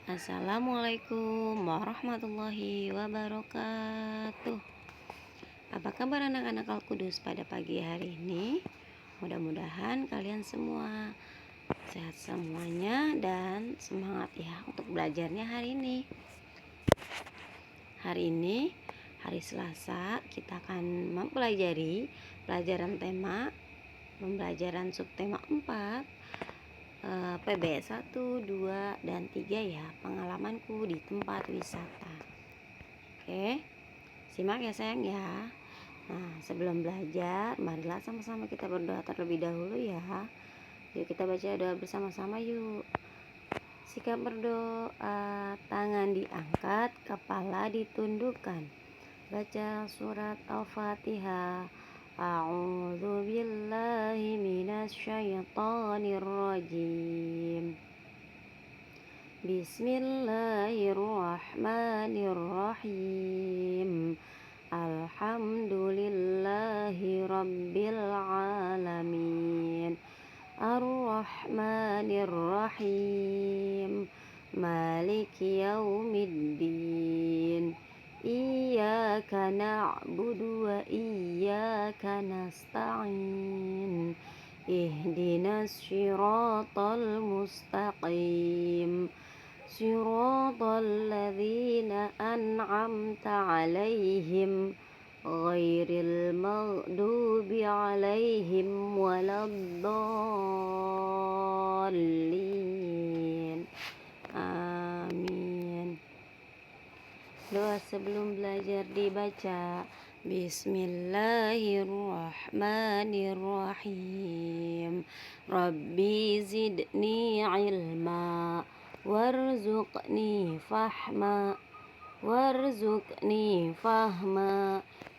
Assalamualaikum warahmatullahi wabarakatuh. Apa kabar anak-anak Al-Qudus pada pagi hari ini? Mudah-mudahan kalian semua sehat semuanya dan semangat ya untuk belajarnya hari ini. Hari ini, hari Selasa, kita akan mempelajari pelajaran tema pembelajaran subtema 4 PB 1, 2, dan 3 ya, pengalamanku di tempat wisata. Oke, simak ya sayang ya. Nah, sebelum belajar, marilah sama-sama kita berdoa terlebih dahulu ya. Yuk kita baca doa bersama-sama yuk. Sikap berdoa, tangan diangkat, kepala ditundukkan. Baca surat Al-Fatihah. A'udzu billahi minasyaitonir rajim. Bismillahirrahmanirrahim. Alhamdulillahi rabbil alamin. Ar-Rahmanir-Rahim. Maliki yaumiddin. Iyyaka na'budu wa iyyaka nasta'in. Ihdinas syiratal mustaqim. Syiratal ladzina an'amta 'alaihim ghairil maghdubi 'alaihim waladdallin. Amin. Doa sebelum belajar dibaca. Bismillahirrahmanirrahim. Rabbi zidni ilma warzuqni fahma.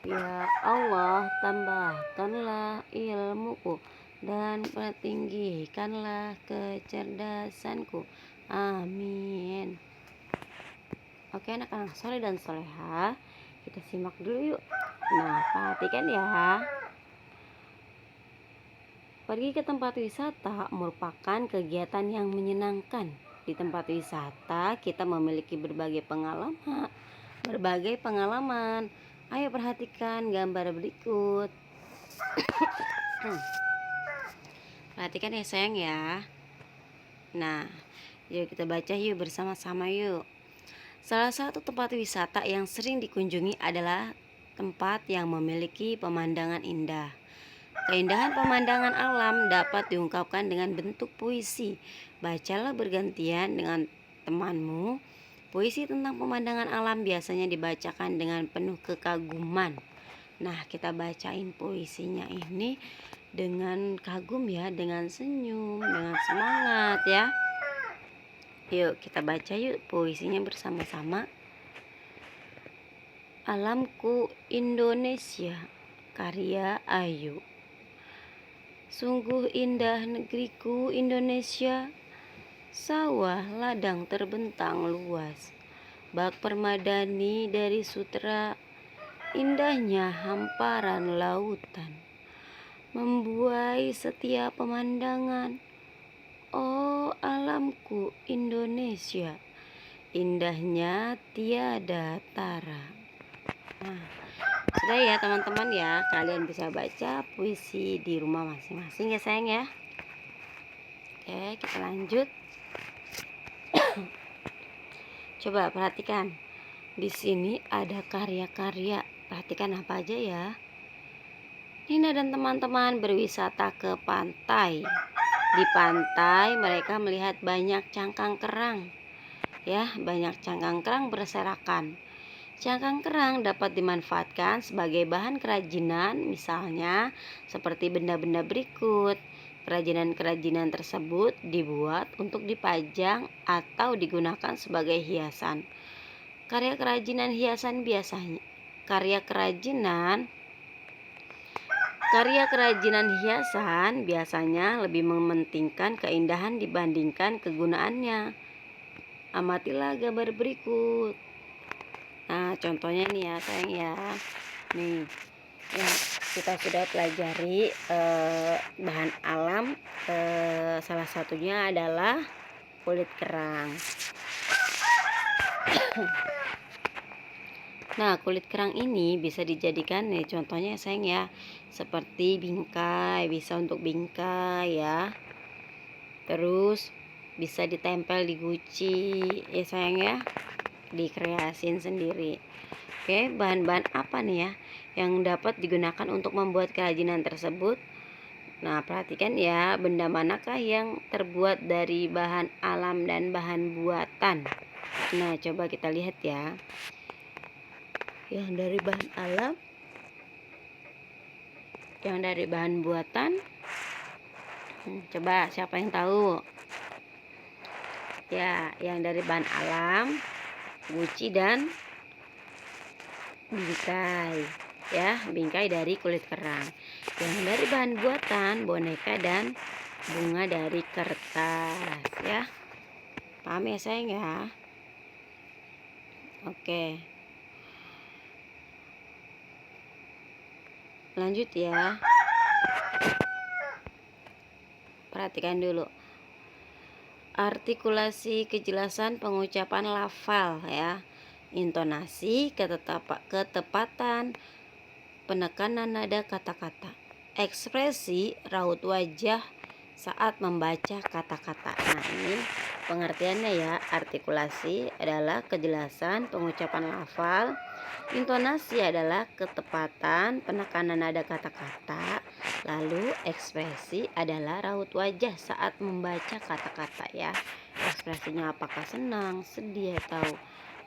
Ya Allah, tambahkanlah ilmuku dan pertinggikanlah kecerdasanku. Amin. Oke anak-anak soleh dan soleha, kita simak dulu yuk. Nah, perhatikan ya. Pergi ke tempat wisata merupakan kegiatan yang menyenangkan. Di tempat wisata kita memiliki berbagai pengalaman. Ayo perhatikan gambar berikut. Perhatikan ya sayang ya. Nah, yuk kita baca yuk bersama-sama yuk. Salah satu tempat wisata yang sering dikunjungi adalah tempat yang memiliki pemandangan indah. Keindahan pemandangan alam dapat diungkapkan dengan bentuk puisi. Bacalah bergantian dengan temanmu. Puisi tentang pemandangan alam biasanya dibacakan dengan penuh kekaguman. Nah, kita bacain puisinya ini dengan kagum ya, dengan senyum, dengan semangat ya. Yuk kita baca yuk puisinya bersama-sama. Alamku Indonesia, karya Ayu. Sungguh indah negeriku Indonesia, sawah ladang terbentang luas, bak permadani dari sutra, indahnya hamparan lautan, membuai setiap pemandangan. Oh alamku Indonesia, indahnya tiada tara. Nah, sudah ya teman-teman ya, kalian bisa baca puisi di rumah masing-masing ya sayang ya. Oke, kita lanjut. Coba perhatikan. Di sini ada karya-karya. Perhatikan apa aja ya. Nina dan teman-teman berwisata ke pantai. Di pantai mereka melihat banyak cangkang kerang. Ya, banyak cangkang kerang berserakan. Cangkang kerang dapat dimanfaatkan sebagai bahan kerajinan, misalnya seperti benda-benda berikut. Kerajinan-kerajinan tersebut dibuat untuk dipajang atau digunakan sebagai hiasan. Karya kerajinan hiasan biasanya lebih mementingkan keindahan dibandingkan kegunaannya. Amatilah gambar berikut. Nah, contohnya nih ya sayang ya. Nih, ya, kita sudah pelajari bahan alam. Salah satunya adalah kulit kerang. Nah, kulit kerang ini bisa dijadikan nih contohnya sayang ya, seperti bingkai, bisa untuk bingkai ya. Terus bisa ditempel di guci ya sayang ya, dikreasin sendiri. Oke, bahan-bahan apa nih ya yang dapat digunakan untuk membuat kerajinan tersebut? Nah, perhatikan ya, benda manakah yang terbuat dari bahan alam dan bahan buatan. Nah, coba kita lihat ya. Yang dari bahan alam, yang dari bahan buatan. Coba siapa yang tahu? Ya, yang dari bahan alam, guci dan bingkai. Ya, bingkai dari kulit kerang. Yang dari bahan buatan, boneka dan bunga dari kertas ya. Paham ya sayang ya? Oke. Lanjut ya. Perhatikan dulu. Artikulasi, kejelasan pengucapan lafal ya. Intonasi, ketepatan, penekanan nada kata-kata. Ekspresi, raut wajah saat membaca kata-kata. Nah, ini pengertiannya ya. Artikulasi adalah kejelasan pengucapan lafal. Intonasi adalah ketepatan penekanan nada kata-kata. Lalu ekspresi adalah raut wajah saat membaca kata-kata ya. Ekspresinya apakah senang, sedih, atau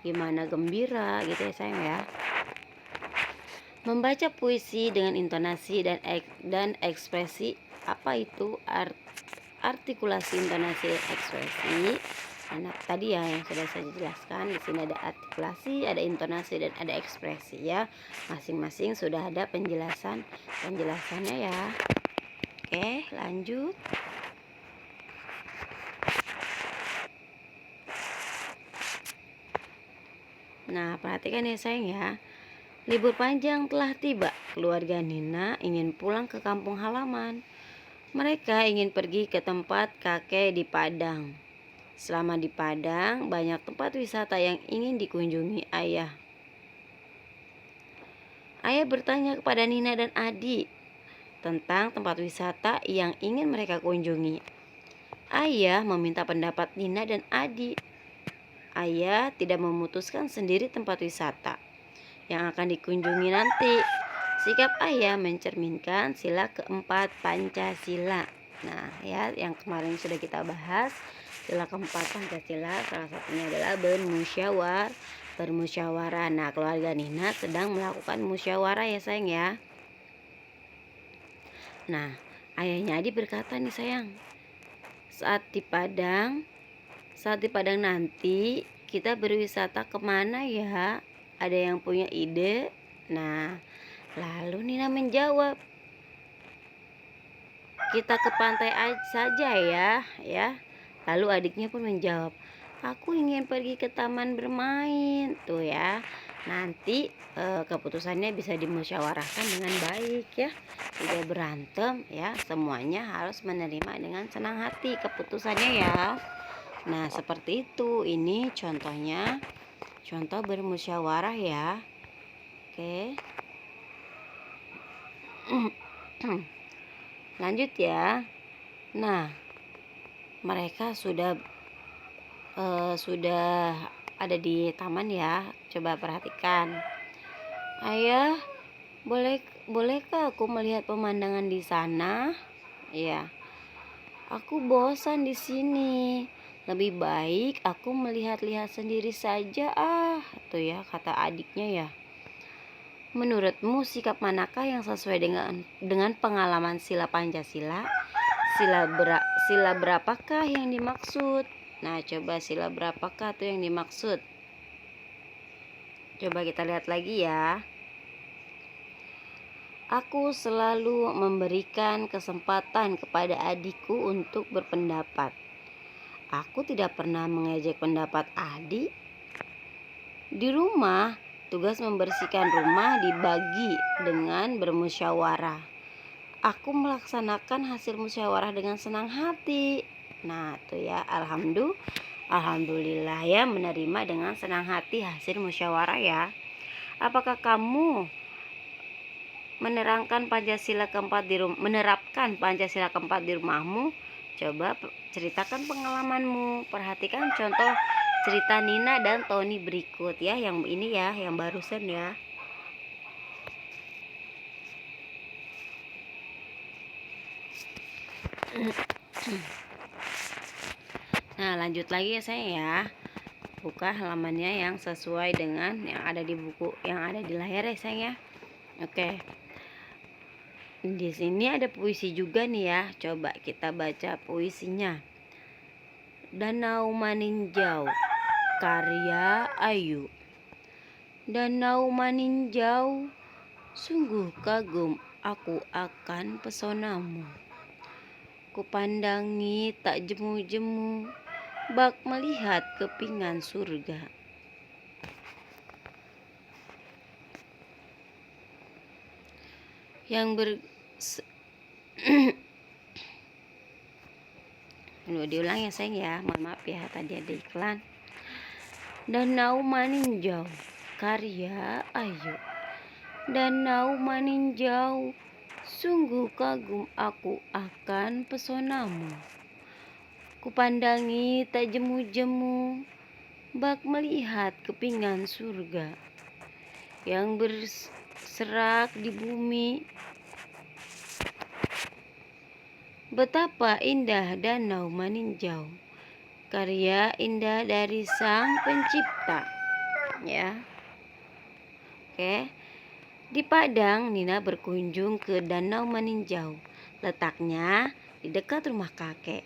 gimana, gembira gitu ya sayang ya. Membaca puisi dengan intonasi dan ekspresi. Apa itu artikulasi, intonasi, ekspresi? Nah, tadi ya yang sudah saya jelaskan. Di sini ada artikulasi, ada intonasi, dan ada ekspresi ya. Masing-masing sudah ada penjelasannya ya. Oke, lanjut. Nah, perhatikan ya sayang ya. Libur panjang telah tiba. Keluarga Nina ingin pulang ke kampung halaman. Mereka ingin pergi ke tempat kakek di Padang. Selama di Padang, banyak tempat wisata yang ingin dikunjungi ayah. Ayah bertanya kepada Nina dan Adi tentang tempat wisata yang ingin mereka kunjungi. Ayah meminta pendapat Nina dan Adi. Ayah tidak memutuskan sendiri tempat wisata yang akan dikunjungi nanti. Sikap ayah mencerminkan sila keempat Pancasila. Nah ya, yang kemarin sudah kita bahas, sila keempat Pancasila salah satunya adalah bermusyawarah. Nah, keluarga Nina sedang melakukan musyawarah ya sayang ya. Nah, ayahnya Adi berkata nih sayang, saat di Padang nanti kita berwisata kemana ya? Ada yang punya ide? Nah, lalu Nina menjawab, kita ke pantai saja ya. Lalu adiknya pun menjawab, aku ingin pergi ke taman bermain. Tuh ya. Nanti keputusannya bisa dimusyawarahkan dengan baik ya. Tidak berantem ya. Semuanya harus menerima dengan senang hati keputusannya ya. Nah, seperti itu. Ini contohnya. Contoh bermusyawarah ya. Oke. Lanjut ya. Nah, mereka sudah ada di taman ya. Coba perhatikan. Ayah, bolehkah aku melihat pemandangan di sana? Ya. Aku bosan di sini. Lebih baik aku melihat-lihat sendiri saja tuh ya, kata adiknya ya. Menurutmu sikap manakah yang sesuai dengan pengalaman sila Pancasila? Sila berapakah yang dimaksud? Nah, coba sila berapakah tuh yang dimaksud? Coba kita lihat lagi ya. Aku selalu memberikan kesempatan kepada adikku untuk berpendapat. Aku tidak pernah mengejek pendapat adik. Di rumah, tugas membersihkan rumah dibagi dengan bermusyawarah. Aku melaksanakan hasil musyawarah dengan senang hati. Nah, tuh ya, Alhamdulillah ya, menerima dengan senang hati hasil musyawarah ya. Apakah kamu menerapkan Pancasila keempat di rumahmu? Coba ceritakan pengalamanmu. Perhatikan contoh cerita Nina dan Tony berikut ya. Yang ini ya, yang barusan ya. Nah, lanjut lagi ya sayang ya. Buka halamannya yang sesuai dengan yang ada di buku, yang ada di layar ya sayang ya. Oke. Di sini ada puisi juga nih ya. Coba kita baca puisinya. Danau Maninjau, karya Ayu. Danau Maninjau, sungguh kagum aku akan pesonamu. Kupandangi tak jemu-jemu, bak melihat kepingan surga. Yang diulang ya sayang ya, mohon maaf ya tadi ada iklan. Danau Maninjau, karya Ayu. Danau Maninjau, sungguh kagum aku akan pesonamu. Kupandangi tak jemu-jemu, bak melihat kepingan surga yang berserak di bumi. Betapa indah Danau Maninjau, karya indah dari Sang Pencipta. Ya. Oke. Di Padang, Nina berkunjung ke Danau Maninjau. Letaknya di dekat rumah kakek.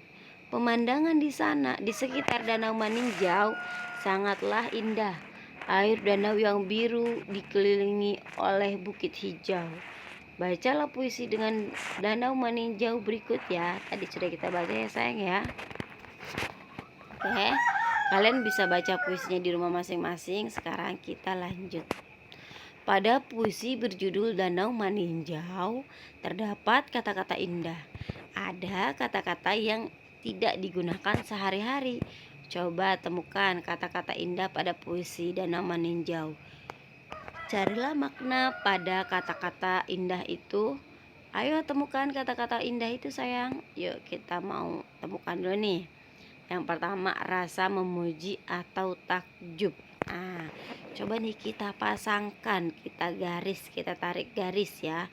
Pemandangan di sana, di sekitar Danau Maninjau, sangatlah indah. Air danau yang biru dikelilingi oleh bukit hijau. Bacalah puisi dengan Danau Maninjau berikut ya. Tadi sudah kita baca ya sayang ya. Oke, kalian bisa baca puisinya di rumah masing-masing. Sekarang kita lanjut. Pada puisi berjudul Danau Maninjau terdapat kata-kata indah. Ada kata-kata yang tidak digunakan sehari-hari. Coba temukan kata-kata indah pada puisi Danau Maninjau. Carilah makna pada kata-kata indah itu. Ayo temukan kata-kata indah itu sayang. Yuk kita mau temukan dulu nih. Yang pertama, rasa memuji atau takjub. Coba nih kita pasangkan, kita tarik garis ya.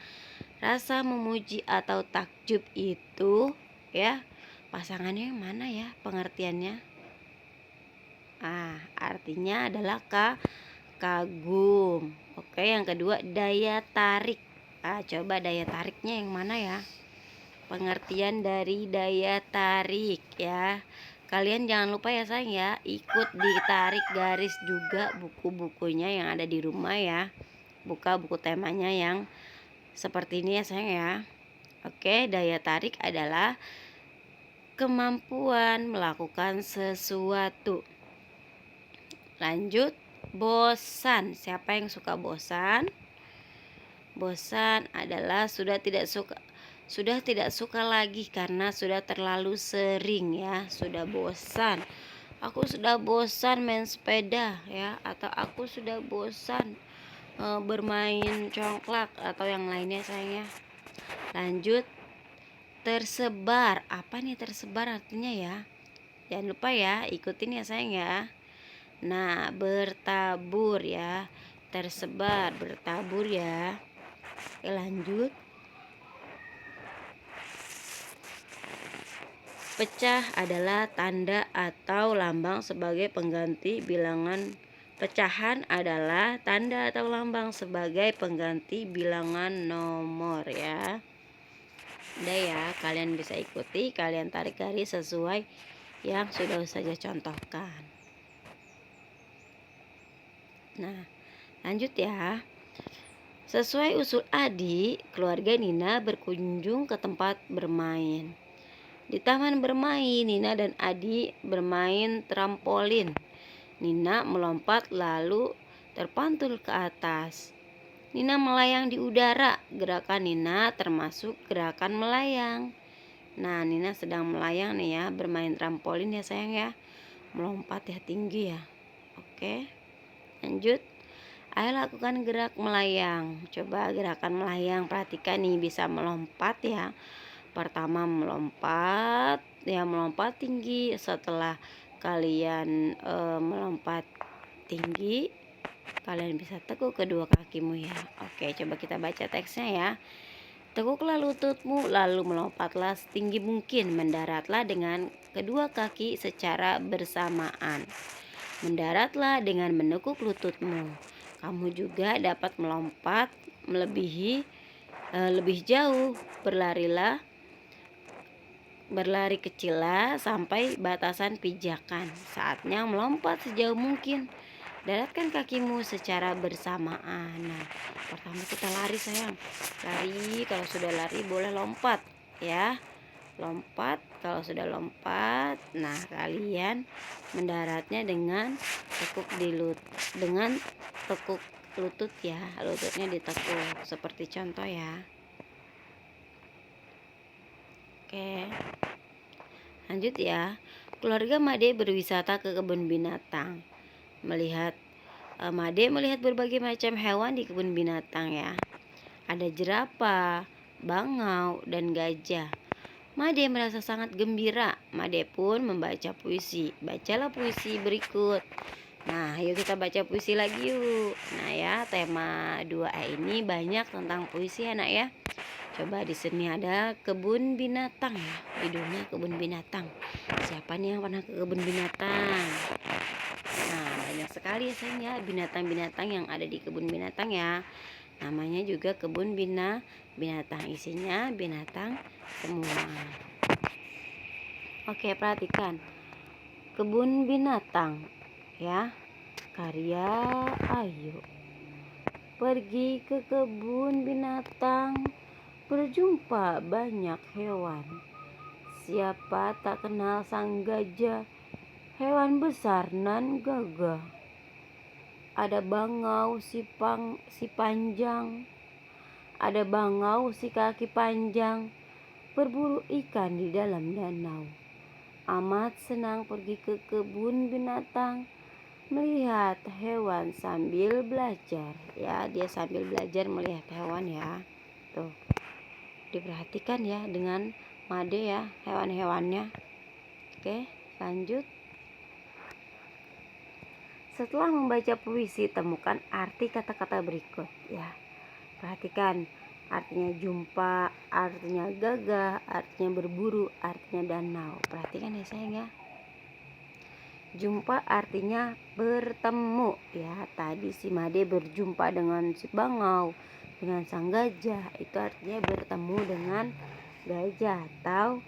Rasa memuji atau takjub itu ya, pasangannya yang mana ya pengertiannya? Artinya adalah kagum. Oke, yang kedua daya tarik. Coba daya tariknya yang mana ya? Pengertian dari daya tarik ya. Kalian jangan lupa ya sayang ya, ikut ditarik garis juga buku-bukunya yang ada di rumah ya. Buka buku temanya yang seperti ini ya sayang ya. Oke, daya tarik adalah kemampuan melakukan sesuatu. Lanjut, bosan. Siapa yang suka bosan? Bosan adalah sudah tidak suka lagi karena sudah terlalu sering ya, sudah bosan. Aku sudah bosan main sepeda ya, atau aku sudah bosan bermain congklak atau yang lainnya sayang ya. Lanjut, tersebar. Apa nih tersebar artinya ya? Jangan lupa ya, ikutin ya sayang ya. Nah, bertabur ya. Tersebar, bertabur ya. Oke, lanjut. Pecah adalah tanda atau lambang sebagai pengganti bilangan. Pecahan adalah tanda atau lambang sebagai pengganti bilangan nomor ya. Udah ya, kalian bisa ikuti, kalian tarik garis sesuai yang sudah saja contohkan. Nah, lanjut ya. Sesuai usul Adi, keluarga Nina berkunjung ke tempat bermain. Di taman bermain, Nina dan Adi bermain trampolin. Nina melompat lalu terpantul ke atas. Nina melayang di udara. Gerakan Nina termasuk gerakan melayang. Nah, Nina sedang melayang nih ya, bermain trampolin ya sayang ya. melompat ya, tinggi ya. Oke, lanjut. Ayo lakukan gerak melayang. Coba gerakan melayang, perhatikan nih, bisa melompat ya. Pertama melompat ya, melompat tinggi. Setelah kalian melompat tinggi, kalian bisa tekuk kedua kakimu ya. Oke, coba kita baca teksnya ya. Tekuklah lututmu, lalu melompatlah setinggi mungkin. Mendaratlah dengan kedua kaki secara bersamaan. Mendaratlah dengan menekuk lututmu. Kamu juga dapat melompat melebihi lebih jauh. Berlari kecillah sampai batasan pijakan. Saatnya melompat sejauh mungkin. Daratkan kakimu secara bersamaan. Nah, pertama kita lari sayang. Lari, kalau sudah lari boleh lompat ya. Lompat, kalau sudah lompat, nah kalian mendaratnya dengan tekuk lutut ya. Lututnya ditekuk seperti contoh ya. Oke, lanjut ya. Keluarga Made berwisata ke kebun binatang. Made melihat berbagai macam hewan di kebun binatang ya. Ada jerapah, bangau, dan gajah. Made merasa sangat gembira. Made pun membaca puisi. Bacalah puisi berikut. Nah, yuk kita baca puisi lagi yuk. Nah ya, tema 2A ini banyak tentang puisi anak ya. Coba di sini ada kebun binatang ya. Judulnya kebun binatang. Siapa nih yang pernah ke kebun binatang? Nah, banyak sekali ya sayang ya binatang-binatang yang ada di kebun binatang ya. Namanya juga kebun binatang. Isinya binatang semua. Oke, perhatikan. Kebun binatang ya. Karya Ayu. Pergi ke kebun binatang, berjumpa banyak hewan. Siapa tak kenal sang gajah, hewan besar nan gagah. Ada bangau si panjang, ada bangau si kaki panjang, berburu ikan di dalam danau. Amat senang pergi ke kebun binatang, melihat hewan sambil belajar. Ya, dia sambil belajar melihat hewan ya. Tuh, diperhatikan ya dengan Made ya hewan-hewannya. Oke, lanjut. Setelah membaca puisi, temukan arti kata-kata berikut ya. Perhatikan, artinya jumpa, artinya gagah, artinya berburu, artinya danau. Perhatikan ya sayang ya. Jumpa artinya bertemu ya. Tadi si Made berjumpa dengan si bangau, dengan sang gajah. Itu artinya bertemu dengan gajah atau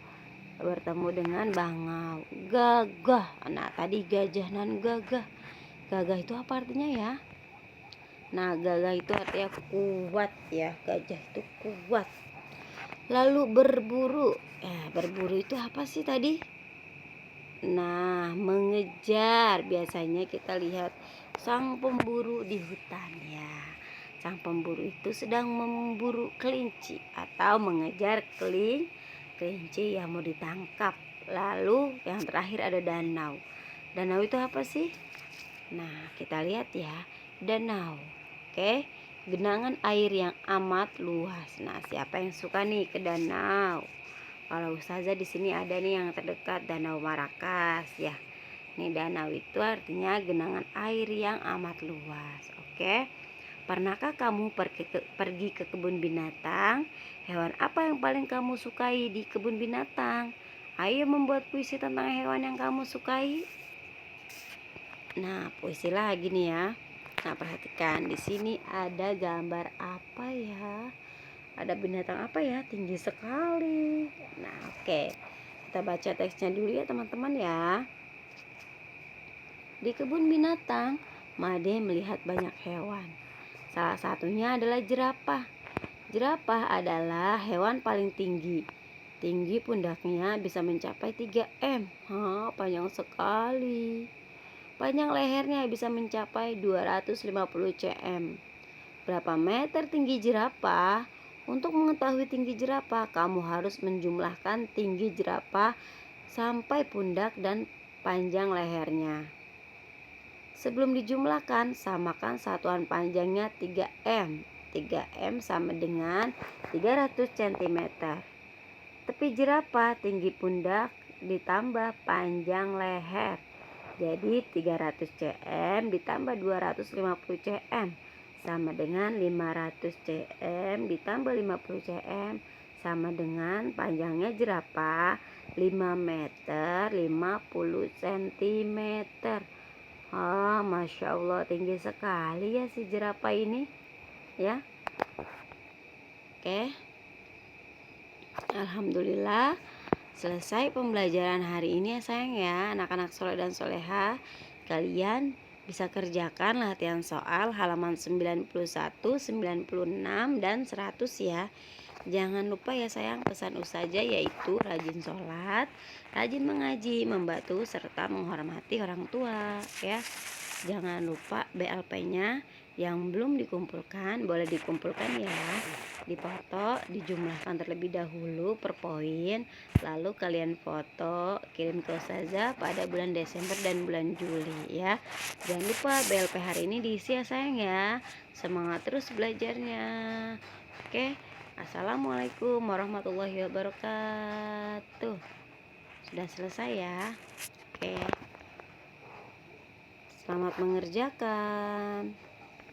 bertemu dengan bangau. Gagah, nah tadi gajah dan gagah. Gagah itu apa artinya ya? Nah, gagah itu artinya kuat ya. Gajah itu kuat. Lalu berburu. Ya, berburu itu apa sih tadi? Nah, mengejar. Biasanya kita lihat sang pemburu di hutan ya. Sang pemburu itu sedang memburu kelinci atau mengejar kelinci yang mau ditangkap. Lalu yang terakhir ada danau. Danau itu apa sih? Nah, kita lihat ya. Danau. Oke, genangan air yang amat luas. Nah, siapa yang suka nih ke danau? Kalau Ustazah di sini ada nih yang terdekat, Danau Marakas ya. Nih, danau itu artinya genangan air yang amat luas. Oke. Pernahkah kamu pergi ke kebun binatang? Hewan apa yang paling kamu sukai di kebun binatang? Ayo membuat puisi tentang hewan yang kamu sukai. Nah, puisi lagi nih ya. Nah, perhatikan di sini ada gambar apa ya? Ada binatang apa ya? Tinggi sekali. Nah, oke. Kita baca teksnya dulu ya teman-teman ya. Di kebun binatang, Made melihat banyak hewan. Salah satunya adalah jerapah. Jerapah adalah hewan paling tinggi. Tinggi pundaknya bisa mencapai 3 m. Panjang sekali. Panjang lehernya bisa mencapai 250 cm. Berapa meter tinggi jerapah? Untuk mengetahui tinggi jerapah, kamu harus menjumlahkan tinggi jerapah sampai pundak dan panjang lehernya. Sebelum dijumlahkan, samakan satuan panjangnya 3M. 3M sama dengan 300 cm. Tepi jerapah tinggi pundak ditambah panjang leher. Jadi 300 cm ditambah 250 cm sama dengan 500 cm ditambah 50 cm sama dengan panjangnya jerapah 5 meter 50 cm. Masya Allah, tinggi sekali ya si jerapah ini ya. Oke, alhamdulillah selesai pembelajaran hari ini ya sayang ya, anak-anak soleh dan soleha. Kalian bisa kerjakan latihan soal halaman 91, 96, dan 100 ya. Jangan lupa ya sayang, pesan ustazah yaitu rajin sholat, rajin mengaji, membantu serta menghormati orang tua ya. Jangan lupa BLP-nya yang belum dikumpulkan boleh dikumpulkan ya, dipoto, dijumlahkan terlebih dahulu per poin, lalu kalian foto kirim ke ustazah pada bulan Desember dan bulan Juli ya. Jangan lupa BLP hari ini diisi ya sayang ya. Semangat terus belajarnya. Oke, assalamualaikum warahmatullahi wabarakatuh. Sudah selesai ya. Oke, selamat mengerjakan.